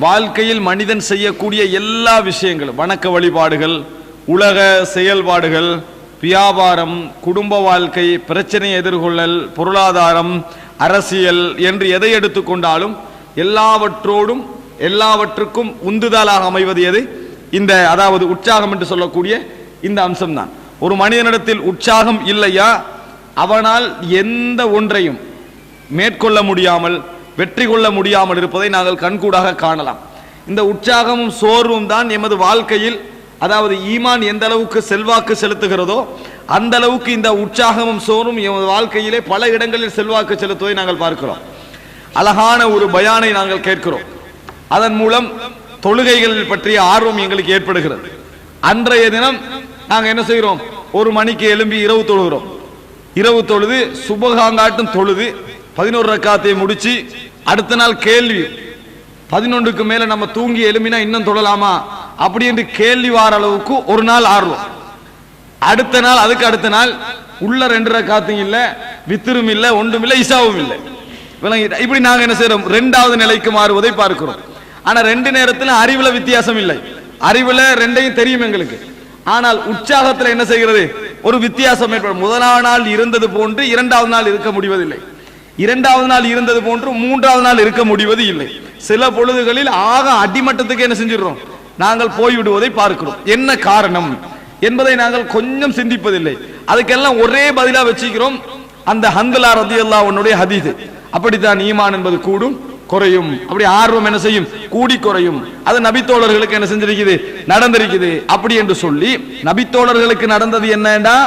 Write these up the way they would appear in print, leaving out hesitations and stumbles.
வாழ்க்கையில் மனிதன் செய்யக்கூடிய எல்லா விஷயங்களும், வணக்க வழிபாடுகள், உலக செயல்பாடுகள், வியாபாரம், குடும்ப வாழ்க்கை, பிரச்சனையை எதிர்கொள்ளல், பொருளாதாரம், அரசியல் என்று எதை எடுத்துக்கொண்டாலும் எல்லாவற்றுக்கும் உந்துதலாக அமைவது எது? இந்த அதாவது உற்சாகம் என்று சொல்லக்கூடிய இந்த அம்சம்தான். ஒரு மனிதனிடத்தில் உற்சாகம் இல்லையா, அவனால் எந்த ஒன்றையும் மேற்கொள்ள முடியாமல், வெற்றி கொள்ள முடியாமல் இருப்பதை நாங்கள் கண்கூடாக காணலாம். இந்த உற்சாகமும் சோர்வும் தான் எமது வாழ்க்கையில், அதாவது ஈமான் எந்த அளவுக்கு செல்வாக்கு செலுத்துகிறதோ அந்த அளவுக்கு இந்த உற்சாகமும் சோர்வும் எமது வாழ்க்கையிலே பல இடங்களில் செல்வாக்கு செலுத்துவதை நாங்கள் பார்க்கிறோம். அழகான ஒரு பயானை நாங்கள் கேட்கிறோம். அதன் மூலம் தொழுகைகள் பற்றிய ஆர்வம் எங்களுக்கு ஏற்படுகிறது. அன்றைய தினம் நாங்கள் என்ன செய்கிறோம்? 1 மணிக்கு எழும்பி இரவு தொழுகிறோம். இரவு தொழுது சுபகாங்காட்டும் தொழுது 11 ரக்காத்தை முடிச்சு அடுத்த நாள் கேள்வி, 11க்கு மேல நம்ம தூங்கி எழும்பினா இன்னும் தொழலாமா அப்படி என்று கேள்வி வார அளவுக்கு ஒரு நாள் ஆர்வம். அடுத்த நாள், அதுக்கு அடுத்த நாள் உள்ள 2 ரக்காத்தும் இல்ல, வித்திரும் இல்ல, ஒன்றும் இல்ல, இசாவும் இல்லை. இப்படி நாங்க என்ன செய்யறோம்? 2வது நிலைக்கு மாறுவதை பார்க்கிறோம். ஆனா 2 நேரத்தில் அறிவுல வித்தியாசம் இல்லை. அறிவுல 2ஐயும் தெரியும் எங்களுக்கு. ஆனால் உற்சாகத்தில் என்ன செய்கிறது? ஒரு வித்தியாசம் ஏற்படும். முதலாவது நாள் இருந்தது போன்று 2வது நாள் இருக்க முடிவதில்லை. 2வது நாள் இருந்தது போன்று 3வது நாள் இருக்க முடிவது இல்லை. சில பொழுதுகளில் ஆக அடிமட்டத்துக்கு என்ன செஞ்சிடறோம்? நாங்கள் போய்விடுவதை பார்க்கிறோம். என்ன காரணம் என்பதை நாங்கள் கொஞ்சம் சிந்திப்பதில்லை. அதுக்கெல்லாம் ஒரே பதிலா வச்சுக்கிறோம், அந்த ஹந்தலா ரலியல்லாஹு அன்ஹுடைய ஹதீஸ். அப்படித்தான் ஈமான் என்பது கூடும் குறையும், அப்படி ஆர்வம் என்ன செய்யும்? கூடி குறையும். அது நபித்தோழர்களுக்கு என்ன செஞ்சிருக்குது? நடந்திருக்குது. அப்படி என்று சொல்லி நபித்தோழர்களுக்கு நடந்தது என்னன்னா,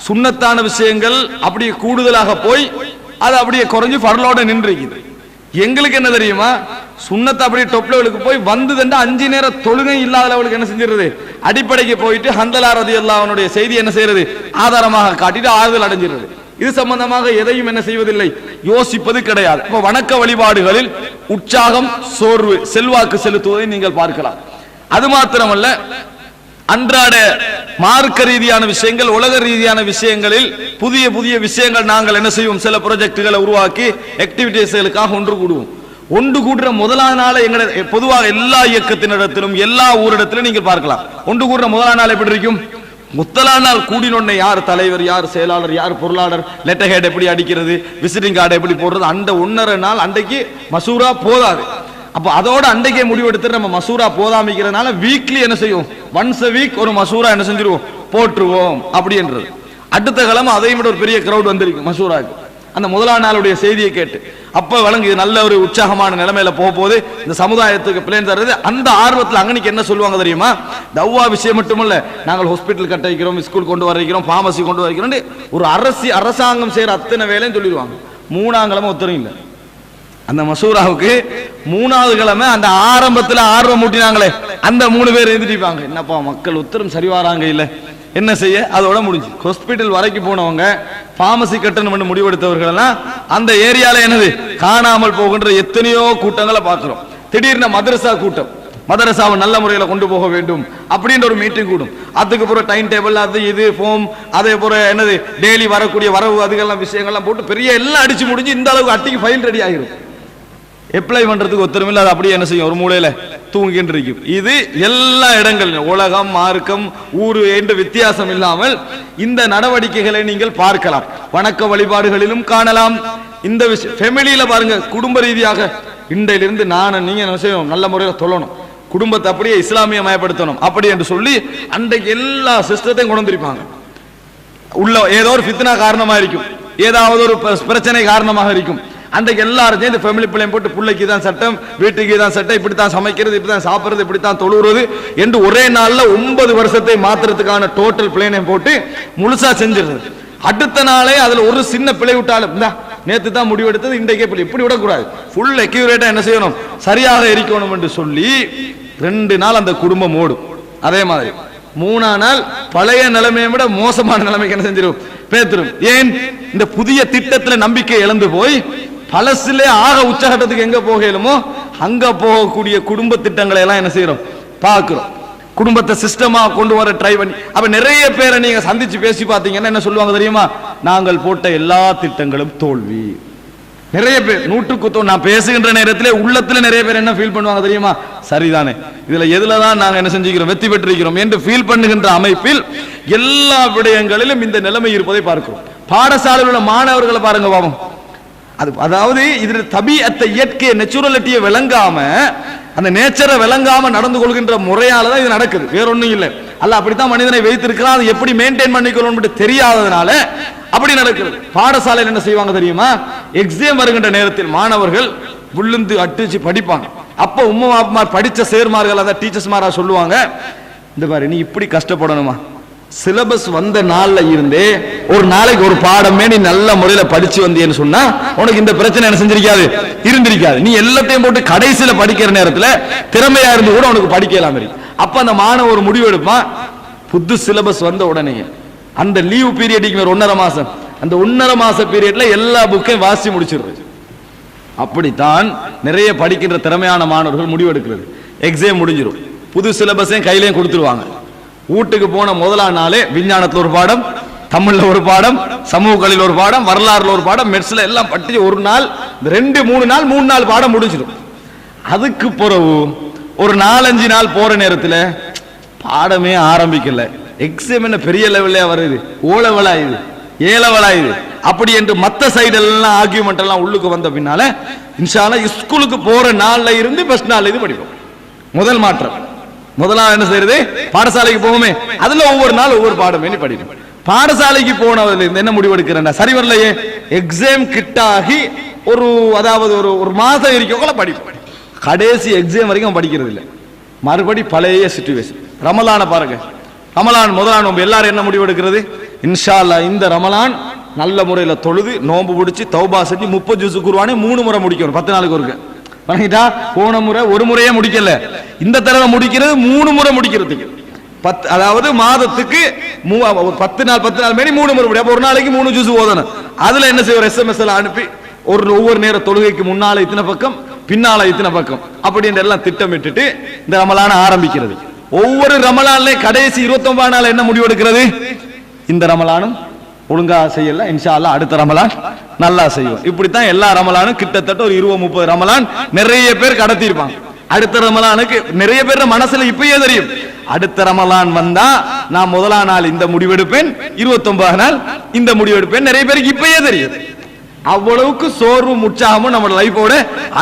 சுன்னத்தான விஷயங்கள் அப்படியே கூடுதலாக போய் அது அப்படியே குறைஞ்சு ஃபர்லோட நின்றுக்குது. எங்களுக்கு என்ன தெரியுமா? சுன்னத்தை அப்படியே டொப் லெவலுக்கு போய் வந்ததுண்டா 5 நேர தொழுகை இல்லாத லெவலுக்கு என்ன செஞ்சிருது? அடிப்படைக்கு போயிட்டு ஹந்தலா ரலியல்லாஹு அன்ஹுடைய செய்தி என்ன செய்யறது? ஆதாரமாக காட்டிட்டு ஆறுதல் அடைஞ்சிருது. இது சம்பந்தமாக எதையும் என்ன செய்வதில்லை, யோசிப்பது கிடையாது. இப்ப வணக்க வழிபாடுகளில் உற்சாகம், சோர்வு செல்வாக்கு செலுத்துவதை நீங்கள் பார்க்கலாம். அது மாத்திரமல்ல, அன்றாட மார்க்க ரீதியான விஷயங்கள், உலக ரீதியான விஷயங்களில் புதிய புதிய விஷயங்கள் நாங்கள் என்ன செய்வோம்? சில ப்ராஜெக்டுகளை உருவாக்கி ஆக்டிவிட்டிஸ்களுக்காக ஒன்று கூடுவோம். ஒன்று கூடுற முதலாவது நாள் எங்களை பொதுவாக எல்லா இயக்கத்தினிடத்திலும் எல்லா ஊரிடத்திலும் நீங்கள் பார்க்கலாம். ஒன்று கூடுற முதலாவது நாள் எப்படி இருக்கும்? முதலாம் நாள் கூடினொன்னே யார் தலைவர், யார் செயலாளர், யார் பொருளாளர், லெட்டர் ஹெட் எப்படி அடிக்கிறது, விசிட்டிங் கார்டு எப்படி போடுறது, அந்த 1.5 நாள் அன்றைக்கு மசூரா போதாது. அப்ப அதோட அன்றைக்கே முடிவெடுத்து நம்ம மசூரா போதாமிக்கிறதுனால வீக்லி என்ன செய்வோம்? ஒன்ஸ் a வீக் ஒரு மசூரா என்ன செஞ்சிருவோம்? போட்டுருவோம் அப்படின்றது. அடுத்த கிழமை அதையும் விட ஒரு பெரிய கிரௌட் வந்திருக்கு மசூராக்கு, அந்த முதலாம் நாளுடைய செய்தியை கேட்டு. அப்ப வழங்கு நல்ல ஒரு உற்சாகமான நிலைமையில போகும்போது இந்த சமுதாயத்துக்கு பிளேன் தர்றது, அந்த ஆர்வத்தில் அங்கனிக்கு என்ன சொல்லுவாங்க தெரியுமா? தவ்வா விஷயம் மட்டுமல்ல, நாங்கள் ஹாஸ்பிட்டல் கட்ட வைக்கிறோம், ஸ்கூல் கொண்டு வர வைக்கிறோம், பார்மசி கொண்டு வர வைக்கிறோம், ஒரு அரசாங்கம் செய்யற அத்தனை வேலையும் சொல்லிடுவாங்க. 3ஆம் கிழமை ஒத்தரும் இல்லை. அந்த மசூராவுக்கு 3வது கிழமை அந்த ஆரம்பத்தில் ஆர்வம் ஊட்டினாங்களே அந்த 3 பேர் எழுதிப்பாங்க. என்னப்பா மக்கள் உத்தரம் சரி வராங்க இல்ல, என்ன செய்ய? அதோட முடிஞ்சு. ஹாஸ்பிட்டல் வரைக்கும் போனவங்க, பார்மசி கட்டணம் என்று முடிவெடுத்தவர்கள் எல்லாம் அந்த ஏரியால என்னது காணாமல் போகின்ற எத்தனையோ கூட்டங்களை பார்க்கிறோம். திடீர்னு மதரசா கூட்டம், மதரசாவை நல்ல முறையில் கொண்டு போக வேண்டும் அப்படின்ற ஒரு மீட்டிங் கூடும். அதுக்கு பிறகு டைம் டேபிள், அது இது ஃபார்ம், அதே போல என்னது டெய்லி வரக்கூடிய வரவு அதுக்கெல்லாம் விஷயங்கள்லாம் போட்டு பெரிய எல்லாம் அடிச்சு முடிஞ்சு இந்த அளவுக்கு அட்டிக்கு ஃபைல் ரெடி ஆகிரும். அப்ளை பண்றதுக்கு ஒத்தரமில்லை, அது அப்படியே என்ன செய்யும்? ஒரு மூலையில தூங்கிட்டு இருக்கும். இது எல்லா இடங்களிலும் உலகம், மார்க்கம், ஊரு என்ற வித்தியாசம் இல்லாமல் இந்த நடவடிக்கைகளை நீங்கள் பார்க்கலாம். வணக்க வழிபாடுகளிலும் காணலாம். இந்த விஷயம் ஃபேமிலியில பாருங்க, குடும்ப ரீதியாக இன்றையிலிருந்து நீங்க என்ன செய்யணும்? நல்ல முறையில் தொழணும், குடும்பத்தை அப்படியே இஸ்லாமிய மயப்படுத்தணும் அப்படி என்று சொல்லி அன்றைக்கு எல்லா சிஸ்டத்தையும் கொண்டு வந்திருப்பாங்க. உள்ள ஏதோ ஒரு ஃபித்னா காரணமா இருக்கும், ஏதாவது ஒரு பிரச்சனை காரணமாக இருக்கும். அன்றைக்கு எல்லாரும் இந்த ஃபேமிலி பிள்ளையும் போட்டு பிள்ளைக்கு தான் சட்டம், வீட்டுக்கு தான் சட்டம், இப்படித்தான் சமைக்கிறது, இப்படித்தான் சாப்பிடுறது, இப்படித்தான் தொழுகிறது என்று ஒரே நாள்ல 9 வருஷத்தை மாத்துறதுக்கான டோட்டல் பிளேனையும் போட்டு முழுசா செஞ்சிருது. அடுத்த நாளே அதுல ஒரு சின்ன பிழை விட்டாலும், நேத்து தான் முடிவெடுத்தது, இன்றைக்கே இப்படி விடக்கூடாது, ஃபுல் அக்யூரேட்டா என்ன செய்யணும்? சரியாக இருக்கணும் என்று சொல்லி 2 நாள் அந்த குடும்பம் ஓடும். அதே மாதிரி 3ஆம் நாள் பழைய நிலைமையை விட மோசமான நிலைமைக்கு என்ன செஞ்சிடும்? பேத்துரும். ஏன்? இந்த புதிய திட்டத்துல நம்பிக்கை இழந்து போய் பழசிலே ஆக உச்சகட்டத்துக்கு எங்க போகலுமோ அங்க போகக்கூடிய குடும்ப திட்டங்களை எல்லாம் என்ன செய்யறோம்? பார்க்கிறோம். குடும்பத்தை சிஸ்டமா கொண்டு வர ட்ரை பண்ணி, அப்ப நிறைய பேரை நீங்க சந்திச்சு பேசி பார்த்தீங்கன்னா என்ன சொல்லுவாங்க தெரியுமா? நாங்கள் போட்ட எல்லா திட்டங்களும் தோல்வி. நிறைய பேர் 100க்கு நான் பேசுகின்ற நேரத்திலே உள்ளத்துல நிறைய பேர் என்ன ஃபீல் பண்ணுவாங்க தெரியுமா? சரிதானே, இதுல எதுலதான் நாங்க என்ன செஞ்சுக்கிறோம், வெற்றி பெற்றிருக்கிறோம் என்று ஃபீல் பண்ணுகின்ற அமைப்பில் எல்லா விடயங்களிலும் இந்த நிலைமை இருப்பதை பார்க்கிறோம். பாடசாலையில் உள்ள மாணவர்களை பாருங்க பாவம். அதாவது இதுல தபீஅத்தை, இயற்கையை, நேச்சுரலிட்டியை விளங்காம, அந்த நேச்சரை விளங்காம நடந்து கொள்கின்ற முறையால தான் இது நடக்குது, வேற ஒண்ணும் இல்லை. அல்லாஹ் அப்படித்தான் மனிதனை வைத்திருக்கிறான். அது எப்படி மெயின்டைன் பண்ணிக்கணும் தெரியாததுனால அப்படி நடக்குது. பாடசாலையில் என்ன செய்வாங்க தெரியுமா? எக்ஸாம் வருகின்ற நேரத்தில் மாணவர்கள் விழுந்து அடிச்சு படிப்பாங்க. அப்ப உம்மா அப்பா படிச்ச சேர்மார்கள், அதான் டீச்சர்ஸ்மாரா சொல்லுவாங்க, இந்த பாரு நீ இப்படி கஷ்டப்படணுமா, சிலபஸ் வந்த நாள்ல இருந்தே ஒரு நாளைக்கு ஒரு பாடமே நீ நல்ல முறையில படிச்சு வந்தேன்னு சொன்னா உனக்கு இந்த பிரச்சனை என்ன செஞ்சிருக்காது, இருந்திருக்காது. நீ எல்லாத்தையும் போட்டு கடைசியில படிக்கிற நேரத்துல திறமையா இருந்து கூட உனக்கு படிக்கலாம். அப்ப அந்த மாணவர் ஒரு முடிவு எடுப்பான், புது சிலபஸ் வந்த உடனே அந்த லீவ் பீரியட் 1.5 மாசம், அந்த 1.5 மாச பீரியட்ல எல்லா புக்கையும் வாசி முடிச்சிருது. அப்படித்தான் நிறைய படிக்கின்ற திறமையான மாணவர்கள் முடிவு எடுக்கிறது. எக்ஸாம் முடிஞ்சிடும், புது சிலபஸையும் கையிலையும் கொடுத்துருவாங்க. வீட்டுக்கு போன முதலாம் நாளே விஞ்ஞானத்துல ஒரு பாடம், தமிழ்ல ஒரு பாடம், சமூக கலையில் ஒரு பாடம், வரலாறுல ஒரு பாடம், மெட்ஸ்ல எல்லாம் பட்டி ஒரு நாள் 2-3 நாள் 3 நாள் பாடம் முடிஞ்சிடும். அதுக்கு பிறகு ஒரு 4-5 நாள் போற நேரத்தில் பாடமே ஆரம்பிக்கல. எக்ஸாம் என்ன பெரிய லெவல்ல வருது, ஓ லெவலா இது, ஏ லெவலா இது, அப்படி என்று மத்த சைடு எல்லாம் ஆர்கியூமெண்ட் எல்லாம் உள்ளுக்கு வந்த பின்னால இன்ஷா அல்லாஹ் ஸ்கூலுக்கு போற நாள்ல இருந்து ஃபர்ஸ்ட் நாள் இது படிப்போம். முதல் மாற்றம். முதலாவது என்ன செய்யறது, பாடசாலைக்கு போவோமே, அதுல ஒவ்வொரு நாள் ஒவ்வொரு பாடம் வேண்டி படிக்கும். பாடசாலைக்கு போனதுல இருந்து என்ன முடிவு எடுக்கிறேன், சரி வரலையே, எக்ஸாம் கிட்டாகி அதாவது ஒரு மாதம் இருக்கக்குள்ள படிப்போம். கடைசி எக்ஸாம் வரைக்கும் படிக்கிறது இல்லை, மறுபடி பழைய சிச்சுவேஷன். ரமலான பாருங்க, ரமலான் முதலான் நோம்பு எல்லாரும் என்ன முடிவு எடுக்கிறது, இன்ஷா அல்லாஹ் இந்த ரமலான் நல்ல முறையில் தொழுது நோம்பு பிடிச்சி தௌபா செஞ்சு 30 ஜுஸ் குர்ஆனை 3 முறை முடிக்கணும், 10 நாளுக்கு ஒருக்க. பண்ணிட்டா போன முறை ஒரு முறையே முடிக்கல, இந்த தடவை முடிக்கிறது 3 முறை முடிக்கிறதுக்கு. அதாவது மாதத்துக்கு 10 நாள் மேலே 3 முறை முடியும். அப்போ ஒரு நாளைக்கு 3 ஜுஸ் ஓதணும். அதுல என்ன செய்வோம், SMS எல்லாம் அனுப்பி ஒவ்வொரு நேர தொழுகைக்கு முன்னால இத்தனை பக்கம், பின்னால இத்தனை பக்கம், அப்படி எல்லாம் திட்டமிட்டுட்டு இந்த ரமலான ஆரம்பிக்கிறது. ஒவ்வொரு ரமலான்ல கடைசி 29 நாள் என்ன முடிவு எடுக்கிறது, இந்த ரமலானும் ஒழுங்கா செய்யல, இன்ஷா அல்லாஹ் அடுத்த ரமலான் நல்லா செய்வோம். இப்படித்தான் எல்லா ரமலானும் கிட்டத்தட்ட ஒரு 20-30 ரமலான் நிறைய பேர் கடத்தி இருப்பாங்க. அடுத்த ரமலானுக்கு நிறைய பேர் மனசுல இப்பயே தெரியும், அடுத்த ரமலான் வந்தா நான் முதலாம் நாள் இந்த முடிவெடுப்பேன், 29 நாள் இந்த முடிவெடுப்பேன், நிறைய பேருக்கு இப்பயே தெரியும். அவ்வளவுக்கு சோர்வும் உற்சாகமும் நம்ம லைஃபோட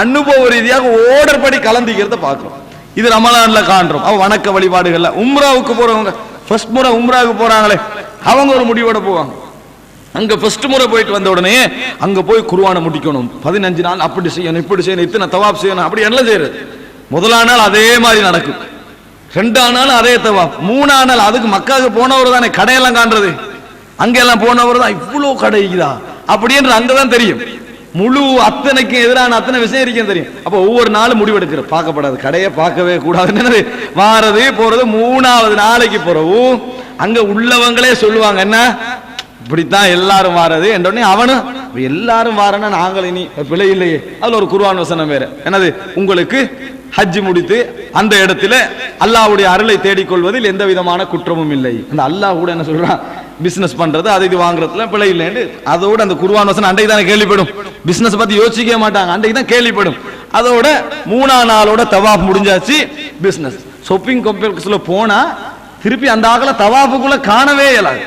அனுபவ ரீதியாக ஓர்டர் படி கலந்திக்கிறத பார்க்கிறோம். இது ரமலான்ல காண்றோம். வணக்க வழிபாடுகள்ல உம்ராவுக்கு போறவங்க ஃபர்ஸ்ட் முறை உம்ராவுக்கு போறாங்களே, அவங்க ஒரு முடிவோட போவாங்க. அங்க ஃபர்ஸ்ட் முறை போயிட்டு வந்த உடனே அங்க போய் குர்ஆனை முடிக்கணும், 15 நாள் அப்படி செய்யணும், இப்படி செய்யணும், இத்தனை தவாப் செய்யணும், அப்படி எல்லாம் செய்யறது. முதலாம் நாள் அதே மாதிரி நடக்கும், 2ஆம் நாள் அதே தவாப், 3ஆம் நாள் அதுக்கு மக்காவுக்கு போனவர் தானே கடையெல்லாம் காண்றது, அங்கெல்லாம் போனவர் தான் இவ்வளவு கடைக்குதா அப்படின்னு அங்கதான் தெரியும். முழு அத்தனைக்கு எதிரான அத்தனை விஷயம் இருக்கும் தெரியும். அப்ப ஒவ்வொரு நாளும் முடிவெடுக்கிற பார்க்கப்படாது, கடையை பார்க்கவே கூடாதுன்னு வாரது போறது. 3ஆவது நாளைக்கு பிறகு அங்க உள்ளவங்களே சொல்லுவாங்க, என்ன இப்படித்தான் எல்லாரும் வாரது என்றோடனே அவனும் எல்லாரும் வாரனா நாங்கள் இனி பிழை இல்லையே. அதுல ஒரு குர்ஆன் வசனம் வேற, என்னது, உங்களுக்கு ஹஜ் முடித்து அந்த இடத்துல அல்லாஹ்வுடைய அருளை தேடிக்கொள்வதில் எந்த விதமான குற்றமும் இல்லை. அந்த அல்லாஹ் கூட என்ன சொல்றான், பிசினஸ் பண்றது அது இது வாங்குறதுல பிழை இல்லைன்னு. அதோட அந்த குர்ஆன் வசனம் அன்றைக்கு தானே கேள்விப்படும். பிசினஸ் பத்தி யோசிக்க மாட்டாங்க, அன்றைக்கு தான் கேள்விப்படும். அதோட 3ஆம் நாளோட தவாப் முடிஞ்சாச்சு. பிசினஸ் ஷாப்பிங் காம்ப்ளெக்ஸ்ல போனா திருப்பி அந்த ஆகல தவாஃபுக்குள்ள காணவே இயலாது.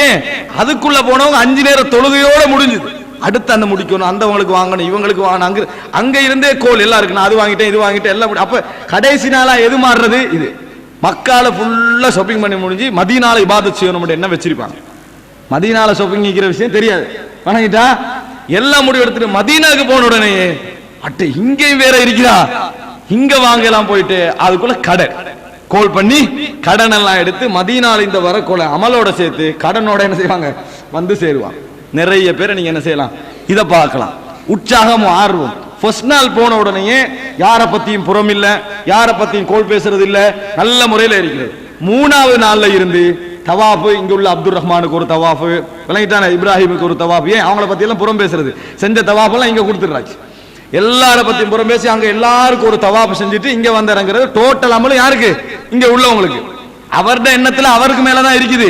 ஏன், அதுக்குள்ள போனவங்க 5 நேர தொழுகையோட முடிஞ்சுது. அடுத்து அந்த முடிக்கணும், அந்தவங்களுக்கு வாங்கணும், இவங்களுக்கு வாங்கணும், அங்க இருந்தே கோல் எல்லாம் இருக்கு, அது வாங்கிட்டேன் இது வாங்கிட்டேன் எல்லாம். அப்ப கடைசி நாளா எது மாறுறது, இது மக்கால ஃபுல்லா ஷாப்பிங் பண்ணி முடிஞ்சு மதீனால இபாதத் செய்யணும் என்ன வச்சிருப்பாங்க. மதீனால ஷாப்பிங் நிக்கிற விஷயம் தெரியாது, வணங்கிட்டா எல்லாம் முடிவு எடுத்துட்டு மதீனாவுக்கு போன உடனே அட்டை இங்கேயும் வேற இருக்கிறா, இங்க வாங்கலாம் போயிட்டு அதுக்குள்ள கடை கோல் பண்ணி கடன் எல்லாம் எடுத்து மதீனால இந்த வர கொலை அமலோட சேர்த்து கடனோட என்ன செய்வாங்க வந்து சேருவாங்க. நிறைய பேரை நீங்க என்ன செய்யலாம், இதை பார்க்கலாம். உற்சாகமும் ஆர்வம் ஃபர்ஸ்ட் நாள் போன உடனே யாரை பத்தியும் புறம் இல்ல, யாரை பத்தியும் கோல் பேசுறது இல்ல, நல்ல முறையில் இருக்கிறது. 3ஆவது நாள்ல இருந்து தவாஃபு, இங்க உள்ள அப்துல் ரஹ்மானுக்கு ஒரு தவாஃபு, விளங்கிட்டான இப்ராஹிமுக்கு ஒரு தவாஃபு. ஏன் அவங்கள பத்தி எல்லாம் புறம் பேசுறது, செஞ்ச தவாஃபெல்லாம் இங்க கொடுத்துடுறாச்சு. எல்லார பத்தியும் புறம் பேசி அங்க எல்லாருக்கும் ஒரு தவாஃபு செஞ்சுட்டு இங்க வந்து இறங்குறது. டோட்டல் அமலும் யாருக்கு, இங்க உள்ளவங்களுக்கு. அவருடைய எண்ணத்துல அவருக்கு மேலதான் இருக்குது.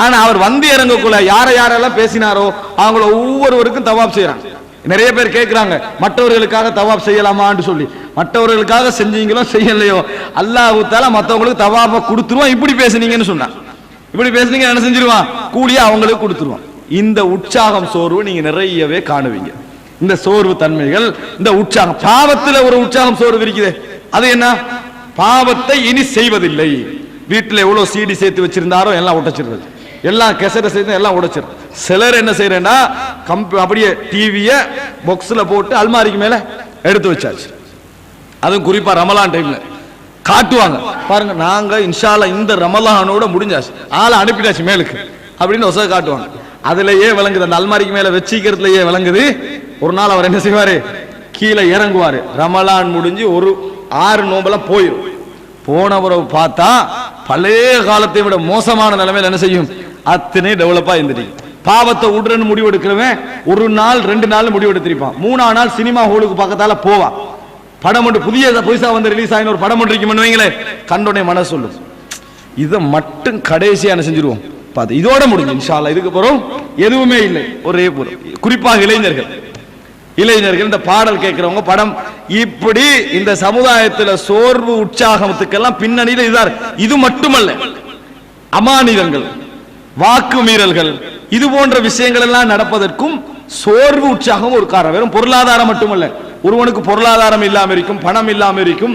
ஆனா அவர் வந்து இறங்கக்குள்ள யாரெல்லாம் பேசினாரோ அவங்கள ஒவ்வொருவருக்கும் தவாப் செய்யறாங்க. நிறைய பேர் கேட்கிறாங்க மற்றவர்களுக்காக தவாப் செய்யலாமான்னு சொல்லி. மற்றவர்களுக்காக செஞ்சீங்களோ செய்யலையோ அல்லாஹ் தஆலா மற்றவங்களுக்கு தவாப கொடுத்துருவான். இப்படி பேசுனீங்கன்னு சொன்னா, இப்படி பேசுனீங்க என்ன செஞ்சிருவான், கூலியா அவங்களுக்கு கொடுத்துருவான். இந்த உற்சாகம் சோர்வு நீங்க நிறையவே காணுவீங்க. இந்த சோர்வு தன்மைகள், இந்த உற்சாகம், பாவத்தில் ஒரு உற்சாகம் சோர்வு இருக்குது. அது என்ன, பாவத்தை இனி செய்வதில்லை. வீட்டில் எவ்வளவு சீடி சேர்த்து வச்சிருந்தாரோ எல்லாம் உடைச்சிருது, எல்லாம் கெசட்டை சேர்த்து எல்லாம் உடைச்சிருது. சிலர் என்ன செய்யறேன்னா அப்படியே டிவிய பாக்ஸ்ல போட்டு அல்மாரிக்கு மேல எடுத்து வச்சாச்சு. அதுவும் குறிப்பா ரமலான் டைம்ல காட்டுவாங்க, பாருங்க நாங்க இன்ஷா அல்லாஹ் இந்த ரமலானோட முடிஞ்சாச்சு, ஆளை அனுப்பிட்டாச்சு மேலுக்கு அப்படின்னு ஒசை காட்டுவாங்க. அதுலயே விளங்குது, அந்த அல்மாரிக்கு மேல வச்சிக்கிறதுலயே விளங்குது. ஒரு நாள் அவர் என்ன செய்வாரு, கீழே இறங்குவாரு. ரமலான் முடிஞ்சு ஒரு 6 நோம்பெல்லாம் போயிடும். போனவரை பார்த்தா பழைய காலத்தை விட மோசமான நிலைமையில் என்ன செய்யும், அத்தனை டெவலப்பா இருந்துட்டு. பாவத்தை விடுறன்னு முடிவு எடுக்கிறவன் ஒரு நாள் 2 நாள் முடிவு எடுத்திருப்பான். 3ஆம் நாள் சினிமா ஹாலுக்கு பக்கத்தால போவான். படம் ஒன்று புதிய புதுசா வந்து ரிலீஸ் ஆகின ஒரு படம் ஒன்று இருக்குன்னு வைங்களேன், கண்டோனே மனசு சொல்லும் இதை மட்டும் கடைசியா என்ன செஞ்சிருவோம் பார்த்து, இதோட முடிஞ்சு இன்ஷா அல்லாஹ், இதுக்கு பிறகு எதுவுமே இல்லை. ஒரே பொருள், குறிப்பாக இளைஞர்கள் இந்த பாடல் கேட்கிறவங்க படம், இப்படி இந்த சமுதாயத்தில் சோர்வு உற்சாகத்துக்கெல்லாம் பின்னணியில் இதார். இது மட்டுமல்ல, அமானிதங்கள், வாக்கு மீறல்கள், இது போன்ற விஷயங்கள் எல்லாம் நடப்பதற்கும் சோர்வு உற்சாகம் ஒரு காரணம். வெறும் பொருளாதாரம் மட்டுமல்ல, ஒருவனுக்கு பொருளாதாரம் இல்லாம இருக்கும், பணம் இல்லாம இருக்கும்,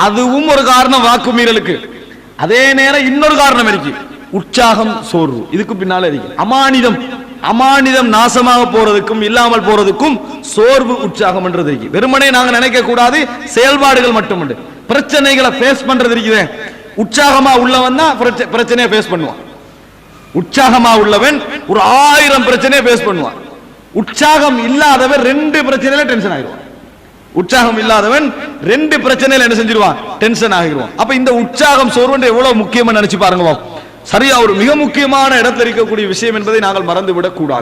அதுவும் ஒரு காரணம் வாக்கு மீறலுக்கு. அதே நேரம் இன்னொரு காரணம் இருக்கு, உற்சாகம் சோர்வு இதுக்கு பின்னால இருக்கு. அமானிதம் நாசமாக போறதுக்கும் இல்லாமல் போறதுக்கும் சோர்வு உற்சாகம் என்றது இருக்கு. வெறுமனே நாங்க நினைக்க கூடாது, செயல்பாடுகள் மட்டுமல்ல, பிரச்சனைகளை ஃபேஸ் பண்றது இருக்குது. உற்சாகமா உள்ளவன் தான் பிரச்சனையை ஃபேஸ் பண்ணுவான். உற்சாகமா உள்ளவன் ஒரு 1000 பிரச்சனையை ஃபேஸ் பண்ணுவான். உற்சாகம் இல்லாதவன் 2 பிரச்சனையில டென்ஷன் ஆகிடுவான். உற்சாகம் இல்லாதவன் 2 பிரச்சனையில என்ன செஞ்சிருவான், டென்ஷன் ஆகிடுவான். அப்ப இந்த உற்சாகம் சோர்வு எவ்வளவு முக்கியமா நினைச்சு பாருங்க. சரியா ஒரு மிக முக்கியமான இடத்துல இருக்கக்கூடிய விஷயம் என்பதை நாங்கள் மறந்துவிடக் கூடாது.